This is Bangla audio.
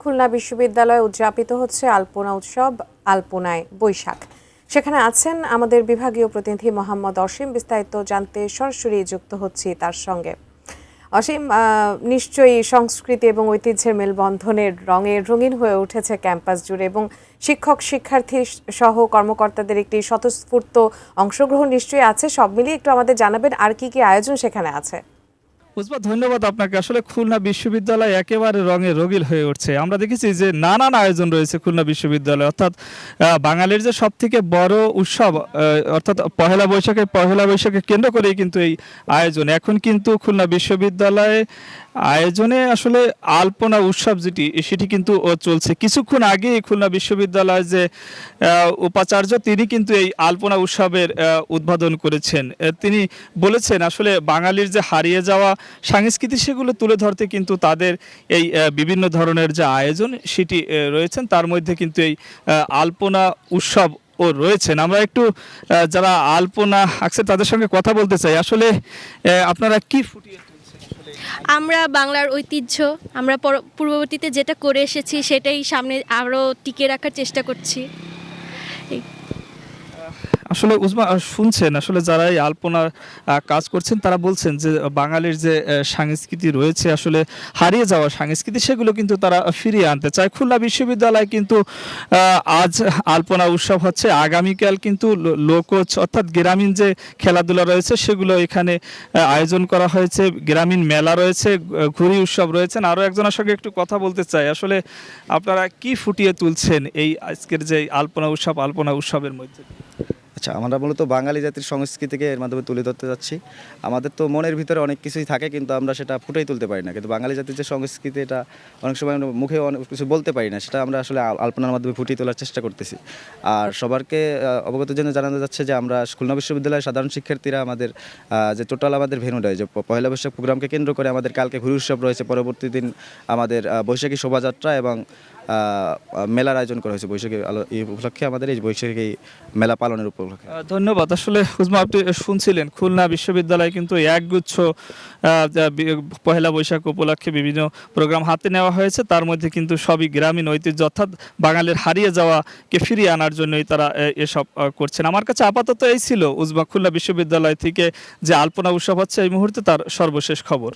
খুলনা বিশ্ববিদ্যালয়ে উদযাপিত হচ্ছে আলপনা উৎসব, আলপনায় বৈশাখ। সেখানে আছেন আমাদের বিভাগীয় প্রতিনিধি মোহাম্মদ অসীম। বিস্তারিত জানতে সরাসরি যুক্ত হচ্ছি তার সঙ্গে। অসীম, নিশ্চয়ই সংস্কৃতি এবং ঐতিহ্যের মেলবন্ধনের রঙে রঙিন হয়ে উঠেছে ক্যাম্পাস জুড়ে এবং শিক্ষক শিক্ষার্থী সহ কর্মকর্তাদের একটি স্বতঃস্ফূর্ত অংশগ্রহণ নিশ্চয়ই আছে। সব মিলিয়ে একটু আমাদের জানাবেন আর কি কি আয়োজন সেখানে আছে। ধন্যবাদ আপনাকে। আসলে খুলনা বিশ্ববিদ্যালয় একেবারে রঙে রঙিন হয়ে উঠছে। আমরা দেখেছি যে নানান আয়োজন রয়েছে খুলনা বিশ্ববিদ্যালয়ে, অর্থাৎ বাঙালির যে সব থেকে বড় উৎসব অর্থাৎ পহেলা বৈশাখকে কেন্দ্র করেই কিন্তু এই আয়োজন। এখন কিন্তু খুলনা বিশ্ববিদ্যালয়ে আয়োজনে আসলে আলপনা উৎসব সেটি কিন্তু চলছে। কিছুক্ষণ আগে খুলনা বিশ্ববিদ্যালয়ের যে উপাচার্য তিনি কিন্তু এই আলপনা উৎসবের উদ্বোধন করেছেন। তিনি বলেছেন আসলে বাঙালির যে হারিয়ে যাওয়া সংস্কৃতি সেগুলো তুলে ধরতে কিন্তু তাদের এই বিভিন্ন ধরনের যে আয়োজন সেটি রয়েছেন, তার মধ্যে কিন্তু এই আলপনা উৎসব ও রয়েছেন। আমরা একটু যারা আলপনা আঁকছে তাদের সঙ্গে কথা বলতে চাই। আসলে আপনারা কি ফুটিয়ে আমরা বাংলার ঐতিহ্য আমরা পূর্ববর্তীতে যেটা করে এসেছি সেটাই সামনে আরও টিকে রাখার চেষ্টা করছি। আসলে উজমা শুনছেন, আসলে যারা এই আলপনার কাজ করছেন তারা বলছেন যে বাঙালির যে সংস্কৃতি রয়েছে, আসলে হারিয়ে যাওয়া সংস্কৃতি সেগুলো কিন্তু তারা ফিরিয়ে আনতে চায়। খুলনা বিশ্ববিদ্যালয় কিন্তু আজ আলপনা উৎসব হচ্ছে, আগামীকাল কিন্তু লোকজ অর্থাৎ গ্রামীণ যে খেলাধুলা রয়েছে সেগুলো এখানে আয়োজন করা হয়েছে। গ্রামীণ মেলা রয়েছে, ঘুড়ি উৎসব রয়েছেন। আরও একজনের সঙ্গে একটু কথা বলতে চাই। আসলে আপনারা কি ফুটিয়ে তুলছেন এই আজকের যে আলপনা উৎসবের মধ্যে? আচ্ছা, আমরা মূলত বাঙালি জাতির সংস্কৃতিকে এর মাধ্যমে তুলে ধরতে যাচ্ছি। আমাদের তো মনের ভিতরে অনেক কিছুই থাকে, কিন্তু আমরা সেটা ফুটেই তুলতে পারি না। কিন্তু বাঙালি জাতির যে সংস্কৃতি, এটা অনেক সময় আমরা মুখে অনেক কিছু বলতে পারি না, সেটা আমরা আসলে আলপনার মাধ্যমে ফুটিয়ে তোলার চেষ্টা করতেছি। আর সবারকে অবগত জন্য জানানো যাচ্ছে যে আমরা খুলনা বিশ্ববিদ্যালয়ের সাধারণ শিক্ষার্থীরা আমাদের যে টোটাল আমাদের ভেন্যুটায় যে পয়লা বৈশাখ প্রোগ্রামকে কেন্দ্র করে আমাদের কালকে ঘুড়ি উৎসব রয়েছে, পরবর্তী দিন আমাদের বৈশাখী শোভাযাত্রা এবং মেলার আয়োজন করা হয়েছে। বৈশাখী এই উপলক্ষে আমাদের এই বৈশাখী মেলা পালনের উপলক্ষে। ধন্যবাদ। আসলে উজমা, আপনি শুনছিলেন খুলনা বিশ্ববিদ্যালয়ে কিন্তু একগুচ্ছ পহেলা বৈশাখ উপলক্ষে বিভিন্ন প্রোগ্রাম হাতে নেওয়া হয়েছে। তার মধ্যে কিন্তু সবই গ্রামীণ ঐতিহ্য অর্থাৎ বাঙালির হারিয়ে যাওয়াকে ফিরিয়ে আনার জন্যই তারা এসব করছেন। আমার কাছে আপাতত এই ছিল উজমা, খুলনা বিশ্ববিদ্যালয় থেকে যে আলপনা উৎসব হচ্ছে এই মুহূর্তে তার সর্বশেষ খবর।